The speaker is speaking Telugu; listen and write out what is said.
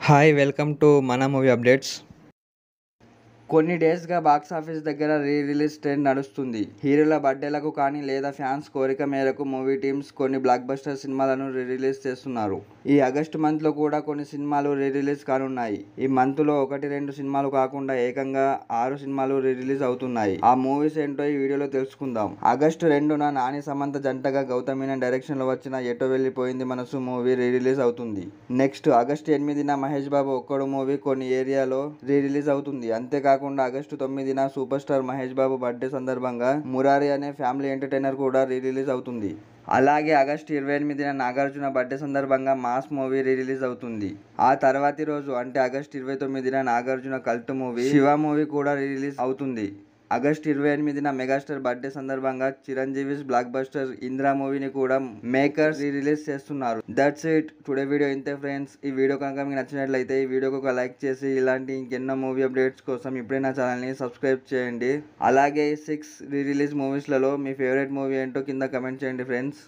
హాయ్ వెల్కమ్ టు మన మూవీ అప్డేట్స్. కొన్ని డేస్గా బాక్సాఫీస్ దగ్గర రీ రిలీజ్ ట్రెండ్ నడుస్తుంది. హీరోల బర్త్డేలకు కానీ లేదా ఫ్యాన్స్ కోరిక మేరకు మూవీ టీమ్స్ కొన్ని బ్లాక్ బస్టర్ సినిమాలను రీ రిలీజ్ చేస్తున్నారు. ఈ ఆగస్టు మంత్లో కూడా కొన్ని సినిమాలు రీ రిలీజ్ కానున్నాయి. ఈ మంత్లో 1-2 సినిమాలు కాకుండా ఏకంగా 6 సినిమాలు రీ రిలీజ్ అవుతున్నాయి. ఆ మూవీస్ ఏంటో ఈ వీడియోలో తెలుసుకుందాం. ఆగస్టు 2న నాని సమంత జంటగా గౌతమ్ మీనన్ డైరెక్షన్లో వచ్చిన ఎటో వెళ్ళిపోయింది మనసు మూవీ రీ రిలీజ్ అవుతుంది. నెక్స్ట్ ఆగస్టు 8న మహేష్ బాబు ఒక్కడు మూవీ కొన్ని ఏరియాలో రీ రిలీజ్ అవుతుంది. అంతేకాకుండా August 9న super star Mahesh Babu birthday సందర్భంగా మురారి అనే ఫ్యామిలీ ఎంటర్టైనర్ కూడా రీ రిలీజ్ అవుతుంది. అలాగే ఆగస్టు 28న నాగార్జున బర్త్డే సందర్భంగా మాస్ మూవీ రీ రిలీజ్ అవుతుంది. ఆ తర్వాతి రోజు అంటే ఆగస్టు 29న Nagarjuna cult movie Shiva movie కూడా రీ రిలీజ్ అవుతుంది. ఆగస్టు 28న మెగాస్టార్ బర్త్డే సందర్భంగా చిరంజీవి బ్లాక్ బస్టర్ ఇంద్ర మూవీని కూడా మేకర్స్ రీ రిలీజ్ చేస్తున్నారు. దట్స్ ఇట్ టుడే వీడియో ఇంతే ఫ్రెండ్స్. ఈ వీడియో కనుక మీకు నచ్చినట్లయితే ఈ వీడియోకి ఒక లైక్ చేసి ఇలాంటి ఇంకెన్నో మూవీ అప్డేట్స్ కోసం ఇప్పుడే నా ఛానల్ని సబ్స్క్రైబ్ చేయండి. అలాగే 6 రీ రిలీజ్ మూవీస్లలో మీ ఫేవరెట్ మూవీ ఏంటో కింద కమెంట్ చేయండి ఫ్రెండ్స్.